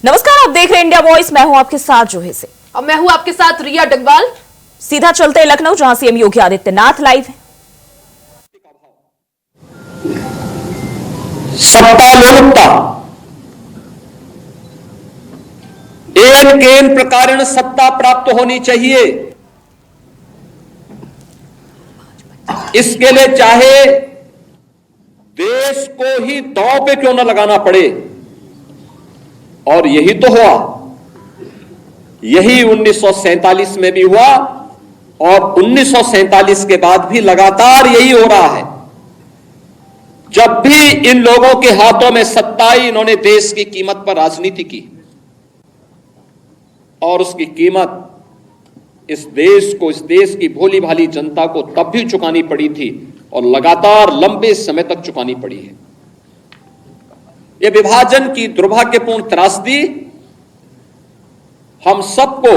नमस्कार, आप देख रहे हैं इंडिया वॉइस। मैं हूं आपके साथ जोहे से और मैं हूं आपके साथ रिया डगवाल। सीधा चलते हैं लखनऊ, जहां सीएम योगी आदित्यनाथ लाइव है। सत्तालोलुपता एन केन प्रकारेण सत्ता प्राप्त होनी चाहिए। इसके लिए चाहे देश को ही दांव पे क्यों न लगाना पड़े, और यही तो हुआ। यही 1947 में भी हुआ और 1947 के बाद भी लगातार यही हो रहा है। जब भी इन लोगों के हाथों में सत्ता आई, इन्होंने देश की कीमत पर राजनीति की और उसकी कीमत इस देश की भोली भाली जनता को तब भी चुकानी पड़ी थी और लगातार लंबे समय तक चुकानी पड़ी है। यह विभाजन की दुर्भाग्यपूर्ण त्रासदी हम सबको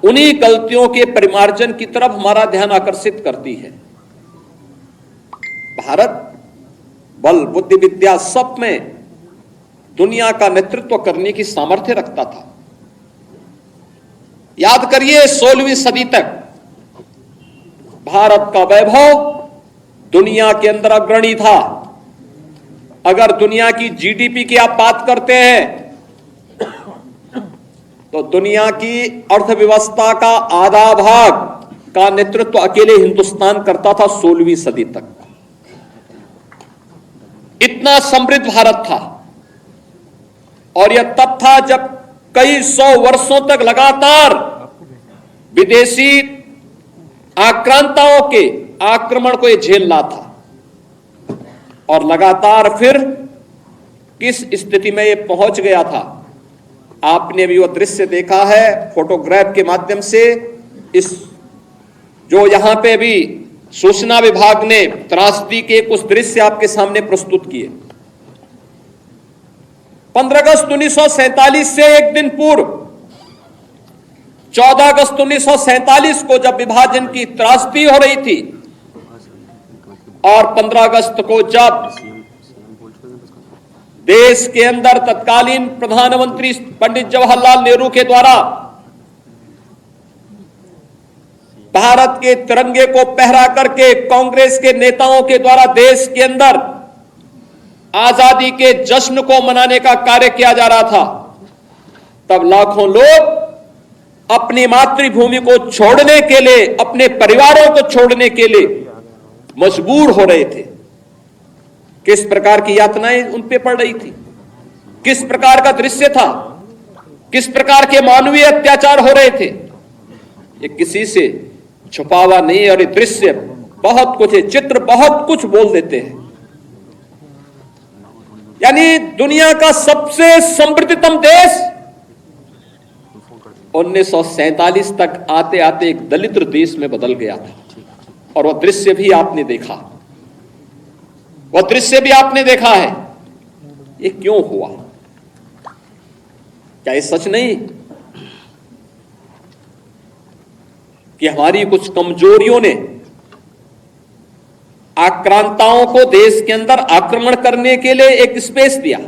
उन्हीं गलतियों के परिमार्जन की तरफ हमारा ध्यान आकर्षित करती है। भारत बल, बुद्धि, विद्या सब में दुनिया का नेतृत्व करने की सामर्थ्य रखता था। याद करिए, 16वीं सदी तक भारत का वैभव दुनिया के अंदर अग्रणी था। अगर दुनिया की जीडीपी की आप बात करते हैं तो दुनिया की अर्थव्यवस्था का आधा भाग का नेतृत्व अकेले हिंदुस्तान करता था 16वीं सदी तक। इतना समृद्ध भारत था। और यह तब था जब कई सौ वर्षों तक लगातार विदेशी आक्रांताओं के आक्रमण को यह झेल रहा था। और लगातार फिर किस स्थिति में यह पहुंच गया था, आपने भी वह दृश्य देखा है फोटोग्राफ के माध्यम से। इस जो यहां पे भी सूचना विभाग ने त्रासदी के कुछ दृश्य आपके सामने प्रस्तुत किए। 15 अगस्त 1947 से एक दिन पूर्व 14 अगस्त 1947 को जब विभाजन की त्रासदी हो रही थी और 15 अगस्त को जब देश के अंदर तत्कालीन प्रधानमंत्री पंडित जवाहरलाल नेहरू के द्वारा भारत के तिरंगे को पहरा करके कांग्रेस के नेताओं के द्वारा देश के अंदर आजादी के जश्न को मनाने का कार्य किया जा रहा था, तब लाखों लोग अपनी मातृभूमि को छोड़ने के लिए, अपने परिवारों को छोड़ने के लिए मजबूर हो रहे थे। किस प्रकार की यातनाएं उन पे पड़ रही थी, किस प्रकार का दृश्य था, किस प्रकार के मानवीय अत्याचार हो रहे थे, ये किसी से छुपा हुआ नहीं। और ये दृश्य बहुत कुछ है, चित्र बहुत कुछ बोल देते हैं। यानी दुनिया का सबसे समृद्धतम देश 1947 तक आते आते एक दलित देश में बदल गया था। और वह दृश्य भी आपने देखा, वह दृश्य भी आपने देखा है। ये क्यों हुआ? क्या ये सच नहीं कि हमारी कुछ कमजोरियों ने आक्रांताओं को देश के अंदर आक्रमण करने के लिए एक स्पेस दिया?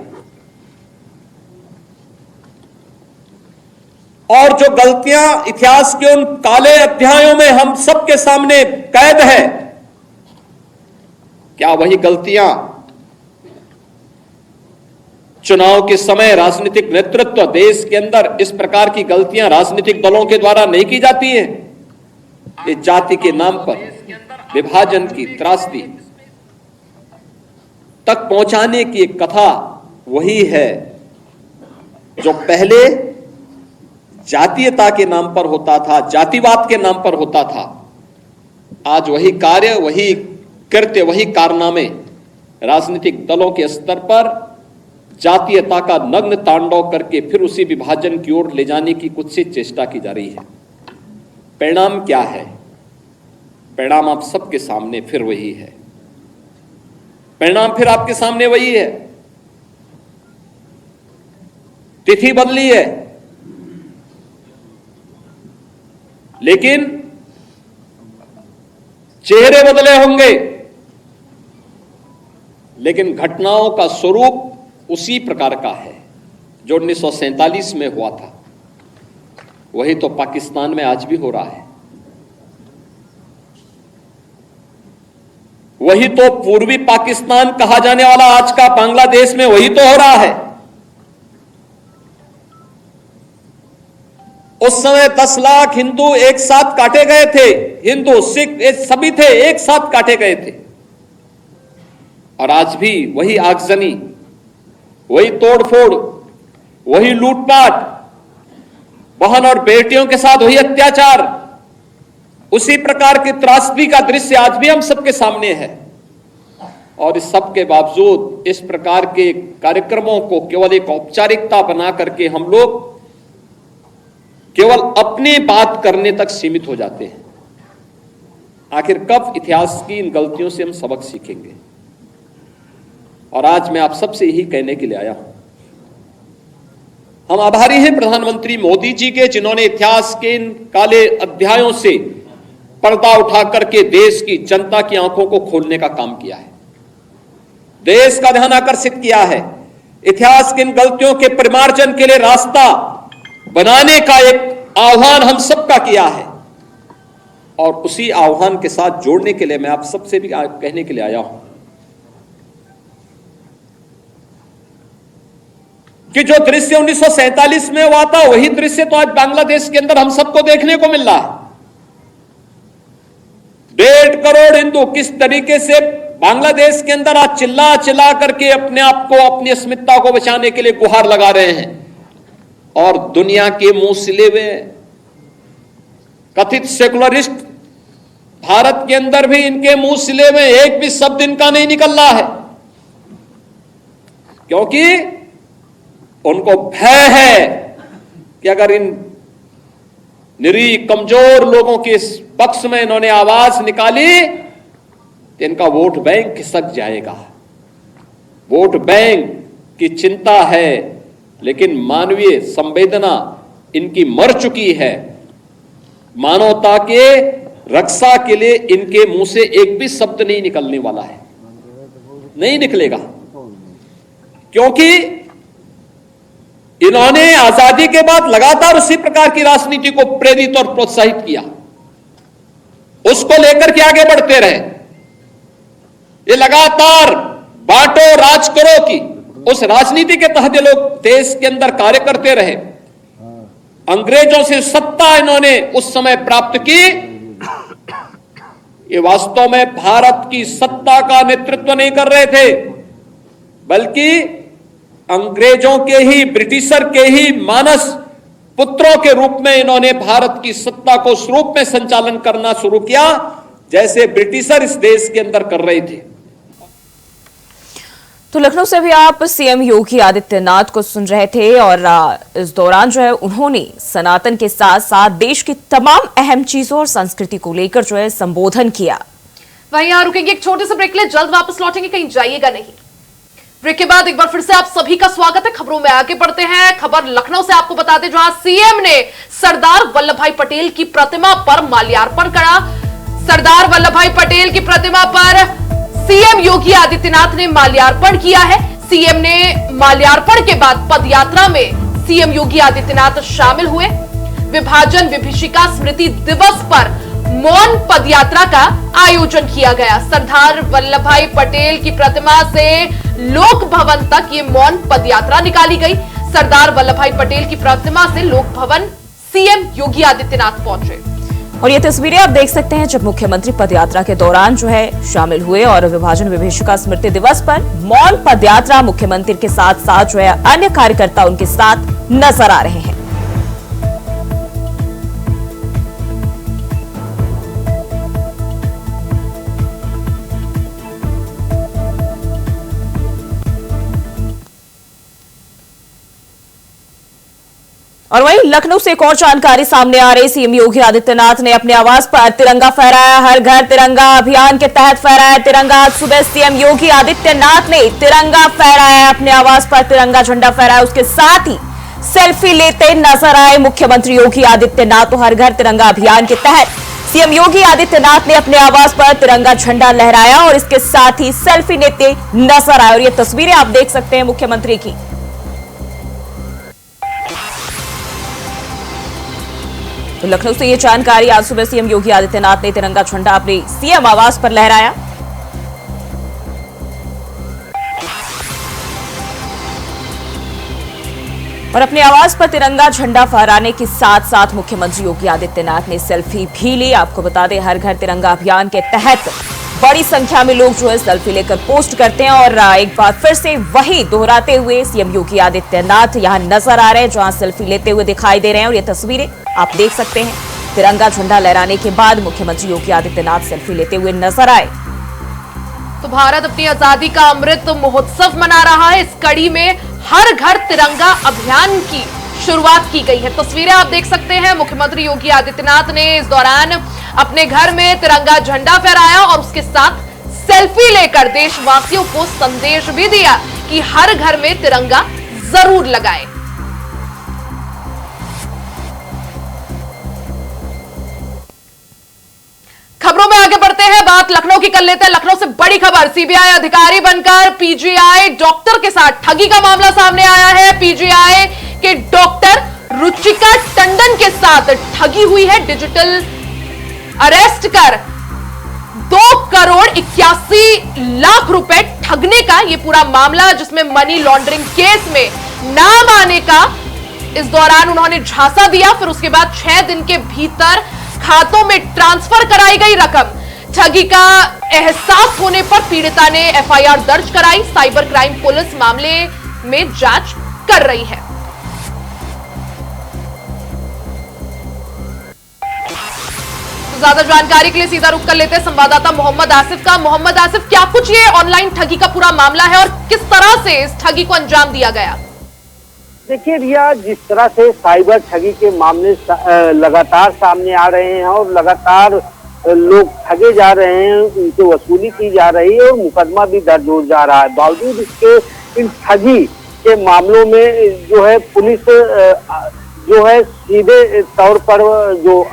और जो गलतियां इतिहास के उन काले अध्यायों में हम सबके सामने कैद है, क्या वही गलतियां चुनाव के समय राजनीतिक नेतृत्व देश के अंदर इस प्रकार की गलतियां राजनीतिक दलों के द्वारा नहीं की जाती हैं? ये जाति के नाम पर विभाजन की त्रासदी तक पहुंचाने की एक कथा वही है जो पहले जातीयता के नाम पर होता था, जातिवाद के नाम पर होता था। आज वही कार्य, वही कृत्य, वही कारनामे राजनीतिक दलों के स्तर पर जातीयता का नग्न तांडव करके फिर उसी विभाजन की ओर ले जाने की कुछ सी चेष्टा की जा रही है। परिणाम क्या है? परिणाम आप सबके सामने फिर वही है। परिणाम फिर आपके सामने वही है। तिथि बदली है, लेकिन चेहरे बदले होंगे, लेकिन घटनाओं का स्वरूप उसी प्रकार का है। जो 1947 में हुआ था, वही तो पाकिस्तान में आज भी हो रहा है। वही तो पूर्वी पाकिस्तान कहा जाने वाला आज का बांग्लादेश में वही तो हो रहा है। उस समय 10 लाख हिंदू एक साथ काटे गए थे, हिंदू सिख सभी थे, एक साथ काटे गए थे। और आज भी वही आगजनी, वही तोड़फोड़, वही लूटपाट, बहन और बेटियों के साथ वही अत्याचार, उसी प्रकार की त्रासदी का दृश्य आज भी हम सबके सामने है। और इस सब के बावजूद इस प्रकार के कार्यक्रमों को केवल एक औपचारिकता बना करके हम लोग केवल अपनी बात करने तक सीमित हो जाते हैं। आखिर कब इतिहास की इन गलतियों से हम सबक सीखेंगे? और आज मैं आप सबसे यही कहने के लिए आया हूं, हम आभारी हैं प्रधानमंत्री मोदी जी के, जिन्होंने इतिहास के इन काले अध्यायों से पर्दा उठा करके देश की जनता की आंखों को खोलने का काम किया है, देश का ध्यान आकर्षित किया है, इतिहास की इन गलतियों के परिमार्जन के लिए रास्ता बनाने का एक आह्वान हम सबका किया है। और उसी आह्वान के साथ जोड़ने के लिए मैं आप सबसे भी कहने के लिए आया हूं कि जो दृश्य 1947 में हुआ था, वही दृश्य तो आज बांग्लादेश के अंदर हम सबको देखने को मिल रहा है। 1.5 करोड़ हिंदू किस तरीके से बांग्लादेश के अंदर आज चिल्ला चिल्ला करके अपने आप को, अपनी अस्मिता को बचाने के लिए गुहार लगा रहे हैं। और दुनिया के मुंह सिले हुए कथित सेकुलरिस्ट भारत के अंदर भी इनके मुंह सिले हुए एक भी शब्द इनका नहीं निकल रहा है, क्योंकि उनको भय है कि अगर इन निरीह कमजोर लोगों के इस पक्ष में इन्होंने आवाज निकाली तो इनका वोट बैंक खिसक जाएगा। वोट बैंक की चिंता है, लेकिन मानवीय संवेदना इनकी मर चुकी है। मानवता के रक्षा के लिए इनके मुंह से एक भी शब्द नहीं निकलने वाला है, नहीं निकलेगा, क्योंकि इन्होंने आजादी के बाद लगातार उसी प्रकार की राजनीति को प्रेरित और प्रोत्साहित किया, उसको लेकर के आगे बढ़ते रहे। ये लगातार बांटो राज करो की उस राजनीति के तहत ये लोग देश के अंदर कार्य करते रहे। अंग्रेजों से सत्ता इन्होंने उस समय प्राप्त की। ये वास्तव में भारत की सत्ता का नेतृत्व नहीं कर रहे थे, बल्कि अंग्रेजों के ही, ब्रिटिशर के ही मानस पुत्रों के रूप में इन्होंने भारत की सत्ता को उस रूप में संचालन करना शुरू किया जैसे ब्रिटिशर इस देश के अंदर कर रहे थे। तो लखनऊ से भी आप सीएम योगी आदित्यनाथ को सुन रहे थे और इस दौरान जो है उन्होंने सनातन के साथ साथ देश की तमाम अहम चीजों और संस्कृति को लेकर जो है संबोधन किया। वहीं यहां रुकेंगे एक छोटे से ब्रेक के लिए, जल्द वापस लौटेंगे, कहीं जाइएगा नहीं। ब्रेक के बाद एक बार फिर से आप सभी का स्वागत है। खबरों में आगे बढ़ते हैं। खबर लखनऊ से आपको बता दें, जहां सीएम ने सरदार वल्लभ भाई पटेल की प्रतिमा पर माल्यार्पण करा। सरदार वल्लभ भाई पटेल की प्रतिमा पर सीएम योगी आदित्यनाथ ने माल्यार्पण किया है। सीएम ने माल्यार्पण के बाद पदयात्रा में सीएम योगी आदित्यनाथ शामिल हुए। विभाजन विभीषिका स्मृति दिवस पर मौन पदयात्रा का आयोजन किया गया। सरदार वल्लभ भाई पटेल की प्रतिमा से लोक भवन तक ये मौन पदयात्रा निकाली गई। सरदार वल्लभ भाई पटेल की प्रतिमा से लोक भवन सीएम योगी आदित्यनाथ पहुंचे। और ये तस्वीरें आप देख सकते हैं जब मुख्यमंत्री पदयात्रा के दौरान जो है शामिल हुए और विभाजन विभीषिका स्मृति दिवस पर मौन पदयात्रा मुख्यमंत्री के साथ साथ जो है अन्य कार्यकर्ता उनके साथ नजर आ रहे हैं। और वहीं लखनऊ से एक और जानकारी सामने आ रही। सीएम योगी आदित्यनाथ ने अपने आवास पर तिरंगा फहराया। हर घर तिरंगा अभियान के तहत फहराया तिरंगा। आज सुबह सीएम योगी आदित्यनाथ ने तिरंगा फहराया, अपने आवास पर तिरंगा झंडा फहराया। उसके साथ ही सेल्फी लेते नजर आए मुख्यमंत्री योगी आदित्यनाथ। तो हर घर तिरंगा अभियान के तहत सीएम योगी आदित्यनाथ ने अपने आवास पर तिरंगा झंडा लहराया और इसके साथ ही सेल्फी लेते नजर आए। और ये तस्वीरें आप देख सकते हैं मुख्यमंत्री की। तो लखनऊ से ये जानकारी आज सुबह सीएम योगी आदित्यनाथ ने तिरंगा झंडा अपने सीएम आवास पर लहराया। और अपने आवास पर तिरंगा झंडा फहराने के साथ साथ मुख्यमंत्री योगी आदित्यनाथ ने सेल्फी भी ली। आपको बता दें, हर घर तिरंगा अभियान के तहत बड़ी संख्या में लोग जो है सेल्फी लेकर पोस्ट करते हैं और एक बार फिर से वही दोहराते हुए सीएम योगी आदित्यनाथ यहां नजर आ रहे हैं, जहां सेल्फी लेते हुए दिखाई दे रहे हैं। और ये तस्वीरें आप देख सकते हैं, तिरंगा झंडा लहराने के बाद मुख्यमंत्री योगी आदित्यनाथ सेल्फी लेते हुए नजर आए। तो भारत अपनी आजादी का अमृत महोत्सव मना रहा है। इस कड़ी में हर घर तिरंगा अभियान की शुरुआत की गई है। तस्वीरें आप देख सकते हैं, मुख्यमंत्री योगी आदित्यनाथ ने इस दौरान अपने घर में तिरंगा झंडा फहराया और उसके साथ सेल्फी लेकर देशवासियों को संदेश भी दिया कि हर घर में तिरंगा जरूर लगाएं। खबरों में आगे बढ़ते हैं, बात लखनऊ की कर लेते हैं। लखनऊ से बड़ी खबर, सीबीआई अधिकारी बनकर पीजीआई डॉक्टर के साथ ठगी का मामला सामने आया है। पीजीआई के डॉक्टर रुचिका टंडन के साथ ठगी हुई है। डिजिटल अरेस्ट कर 2,81,00,000 रुपए ठगने का यह पूरा मामला, जिसमें मनी लॉन्ड्रिंग केस में नाम आने का इस दौरान उन्होंने झांसा दिया। फिर उसके बाद 6 दिन के भीतर खातों में ट्रांसफर कराई गई रकम। ठगी का एहसास होने पर पीड़िता ने एफआईआर दर्ज कराई। साइबर क्राइम पुलिस मामले में जांच कर रही है। तो ज्यादा जानकारी के लिए सीधा रुख कर लेते हैं संवाददाता मोहम्मद आसिफ का। मोहम्मद आसिफ, क्या कुछ ये ऑनलाइन ठगी का पूरा मामला है और किस तरह से इस ठगी को अंजाम दिया गया? देखिए रिया, जिस तरह से साइबर ठगी के मामले लगातार सामने आ रहे हैं और लगातार लोग ठगे जा रहे हैं, उनसे वसूली की जा रही है और मुकदमा भी दर्ज हो जा रहा है। बावजूद इसके इन ठगी के मामलों में जो है पुलिस जो है सीधे तौर पर जो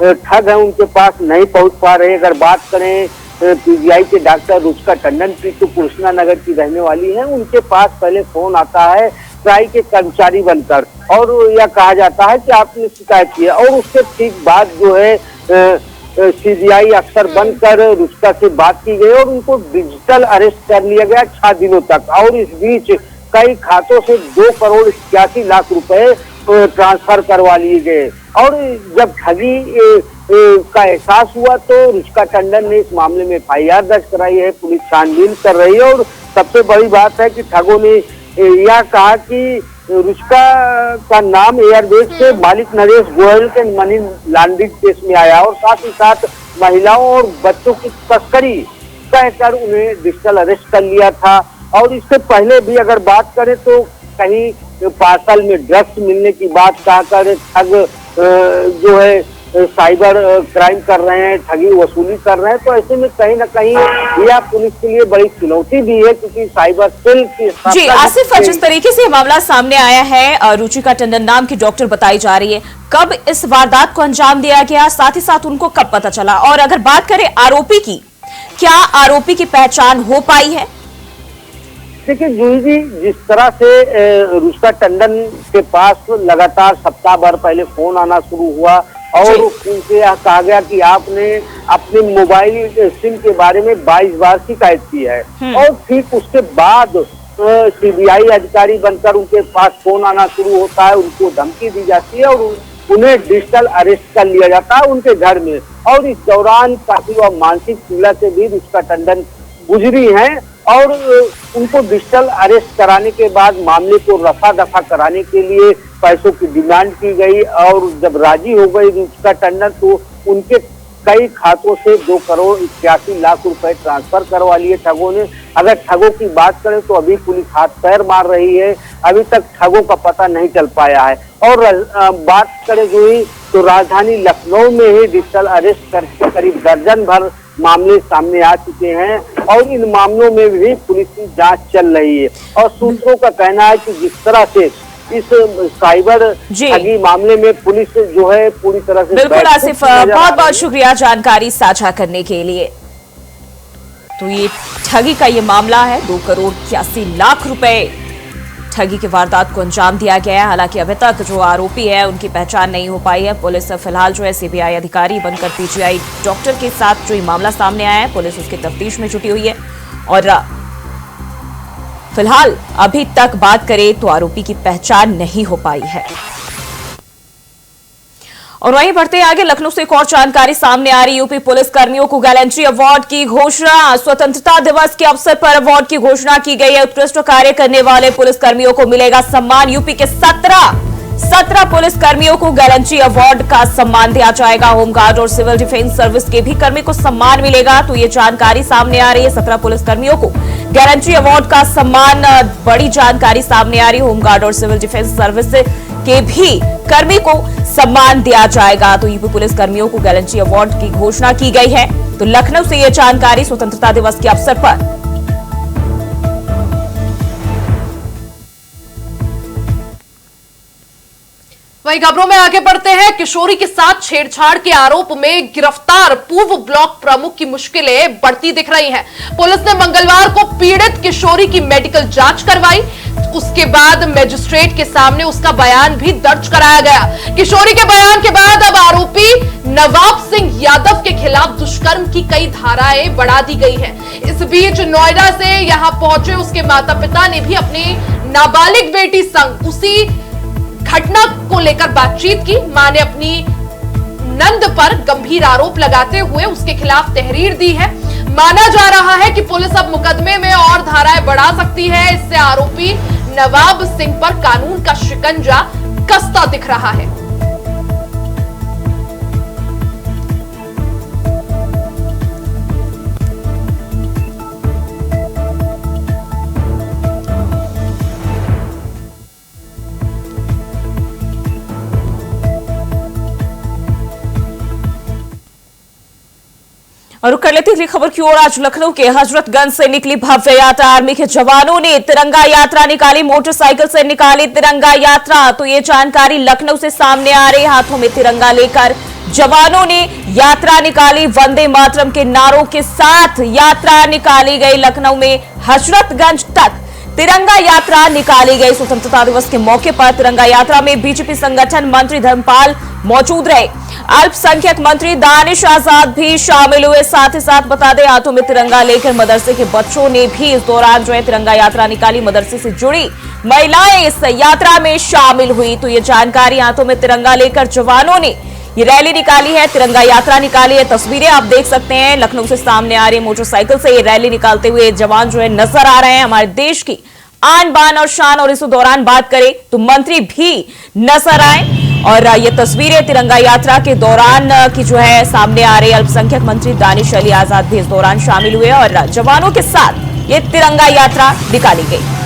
ठग है उनके पास नहीं पहुंच पा रहे। अगर बात करें पीजीआई के डॉक्टर रुचिका टंडन की, तो कृष्णा नगर की रहने वाली है। उनके पास पहले फोन आता है ट्राई के कर्मचारी बनकर और यह कहा जाता है कि आपने शिकायत की है, और उसके ठीक बाद जो है सीबीआई अफसर बनकर रुचिका से बात की गई और उनको डिजिटल अरेस्ट कर लिया गया 6 दिनों तक। और इस बीच कई खातों से 2,81,00,000 रुपए ट्रांसफर करवा लिए गए। और जब ठगी का एहसास हुआ तो रुचिका टंडन ने इस मामले में एफआईआर दर्ज कराई है। पुलिस छानबीन कर रही है और सबसे बड़ी बात है कि ठगों ने यह कहा कि रुचिका का नाम एयरबेस के मालिक नरेश गोयल के मनी लॉन्ड्रिंग केस में आया और साथ ही साथ महिलाओं और बच्चों की तस्करी कहकर उन्हें डिजिटल अरेस्ट कर लिया था। और इससे पहले भी अगर बात करें तो कहीं पार्सल में ड्रग्स मिलने की बात कहकर ठग जो है साइबर क्राइम कर रहे हैं, ठगी वसूली कर रहे हैं। तो ऐसे में कहीं ना कहीं यह पुलिस के लिए बड़ी चुनौती भी है, क्योंकि साइबर सेल की जी आसिफ, जिस तरीके से मामला सामने आया है, रुचिका टंडन नाम की डॉक्टर बताई जा रही है, कब इस वारदात को अंजाम दिया गया, साथ ही साथ उनको कब पता चला? और अगर बात करें आरोपी की, क्या आरोपी की पहचान हो पाई है? देखिए जूही जी, जिस तरह से रुचिका टंडन के पास लगातार सप्ताह भर पहले फोन आना शुरू हुआ और उनसे यह कहा गया कि आपने अपने मोबाइल सिम के बारे में 22 बार शिकायत की है, और ठीक उसके बाद सीबीआई अधिकारी बनकर उनके पास फोन आना शुरू होता है, उनको धमकी दी जाती है और उन्हें डिजिटल अरेस्ट कर लिया जाता है उनके घर में। और इस दौरान काफी वह मानसिक पीड़ा से भी रुचिका टंडन गुजरी हैं और उनको डिजिटल अरेस्ट कराने के बाद मामले को रफा दफा कराने के लिए पैसों की डिमांड की गई। और जब राजी हो गई रुचिका टंडन तो उनके कई खातों से 2,81,00,000 रुपए ट्रांसफर करवा लिए ठगों ने। अगर ठगों की बात करें तो अभी पुलिस हाथ पैर मार रही है, अभी तक ठगों का पता नहीं चल पाया है। और बात करें जो ही तो राजधानी लखनऊ में ही डिजिटल अरेस्ट करके करीब दर्जन भर मामले सामने आ चुके हैं और इन मामलों में भी पुलिस की जांच चल रही है। और सूत्रों का कहना है कि जिस तरह से इस साइबर ठगी मामले में पुलिस जो है पूरी तरह से बिल्कुल आसिफ, बहुत बहुत शुक्रिया जानकारी साझा करने के लिए। तो ये ठगी का ये मामला है, 2,81,00,000 रुपए ठगी की वारदात को अंजाम दिया गया है। हालांकि अभी तक जो आरोपी है उनकी पहचान नहीं हो पाई है। पुलिस फिलहाल जो है सीबीआई अधिकारी बनकर पीजीआई डॉक्टर के साथ जो ये मामला सामने आया है, पुलिस उसकी तफ्तीश में जुटी हुई है और फिलहाल अभी तक बात करें तो आरोपी की पहचान नहीं हो पाई है। और वहीं बढ़ते आगे, लखनऊ से एक और जानकारी सामने आ रही। यूपी पुलिस कर्मियों को गैलेंट्री अवार्ड की घोषणा। स्वतंत्रता दिवस के अवसर पर अवार्ड की घोषणा की गई है। उत्कृष्ट कार्य करने वाले पुलिस कर्मियों को मिलेगा सम्मान। यूपी के 17 पुलिस कर्मियों को गैलेंट्री अवार्ड का सम्मान दिया जाएगा। होमगार्ड और सिविल डिफेंस सर्विस के भी कर्मी को सम्मान मिलेगा। तो ये जानकारी सामने आ रही है। 17 पुलिस कर्मियों को गैलेंट्री अवार्ड का सम्मान, बड़ी जानकारी सामने आ रही है। होमगार्ड और सिविल डिफेंस सर्विस के भी कर्मी को सम्मान दिया जाएगा। तो यूपी पुलिस कर्मियों को गैलेंट्री अवार्ड की घोषणा की गई है। तो लखनऊ से यह जानकारी स्वतंत्रता दिवस के अवसर पर। वहीं खबरों में आगे बढ़ते हैं। किशोरी के साथ छेड़छाड़ के आरोप में गिरफ्तार पूर्व ब्लॉक प्रमुख की मुश्किलें बढ़ती दिख रही हैं। पुलिस ने मंगलवार को पीड़ित किशोरी की मेडिकल जांच करवाई। उसके बाद मजिस्ट्रेट के सामने उसका बयान भी दर्ज कराया गया। किशोरी के बयान के बाद अब आरोपी नवाब सिंह यादव के खिलाफ दुष्कर्म की कई धाराएं बढ़ा दी गई हैं। इस बीच नोएडा से यहां पहुंचे उसके माता पिता ने भी अपनी नाबालिग बेटी संग उसी घटना को लेकर बातचीत की। मां ने अपनी नंद पर गंभीर आरोप लगाते हुए उसके खिलाफ तहरीर दी है। माना जा रहा है कि पुलिस अब मुकदमे में और धाराएं बढ़ा सकती है। इससे आरोपी नवाब सिंह पर कानून का शिकंजा कसता दिख रहा है। और कर लेते अगली खबर की ओर। आज लखनऊ के हजरतगंज से निकली भव्य यात्रा। आर्मी के जवानों ने तिरंगा यात्रा निकाली। मोटरसाइकिल से निकाली तिरंगा यात्रा। तो ये जानकारी लखनऊ से सामने आ रही। हाथों में तिरंगा लेकर जवानों ने यात्रा निकाली। वंदे मातरम के नारों के साथ यात्रा निकाली गई। लखनऊ में हजरतगंज तक तिरंगा यात्रा निकाली गई। स्वतंत्रता दिवस के मौके पर तिरंगा यात्रा में बीजेपी संगठन मंत्री धर्मपाल मौजूद रहे। अल्पसंख्यक मंत्री दानिश आजाद भी शामिल हुए। साथ ही साथ बता दें, हाथों में तिरंगा लेकर मदरसे के बच्चों ने भी इस दौरान जो है तिरंगा यात्रा निकाली। मदरसे से जुड़ी महिलाएं इस यात्रा में शामिल हुई। तो ये जानकारी, हाथों में तिरंगा लेकर जवानों ने ये रैली निकाली है, तिरंगा यात्रा निकाली है। तस्वीरें आप देख सकते हैं लखनऊ से सामने आ रही। मोटरसाइकिल से ये रैली निकालते हुए जवान जो है नजर आ रहे हैं। हमारे देश की आन बान और शान। और इस दौरान बात करें तो मंत्री भी नजर आए। और ये तस्वीरें तिरंगा यात्रा के दौरान की जो है सामने आ रही। अल्पसंख्यक मंत्री दानिश अली आजाद भी इस दौरान शामिल हुए और जवानों के साथ ये तिरंगा यात्रा निकाली गई।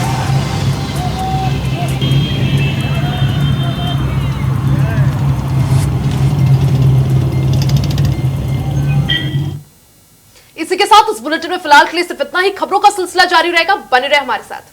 इसी के साथ इस बुलेटिन में फिलहाल के लिए सिर्फ इतना ही। खबरों का सिलसिला जारी रहेगा, बने रहे हमारे साथ।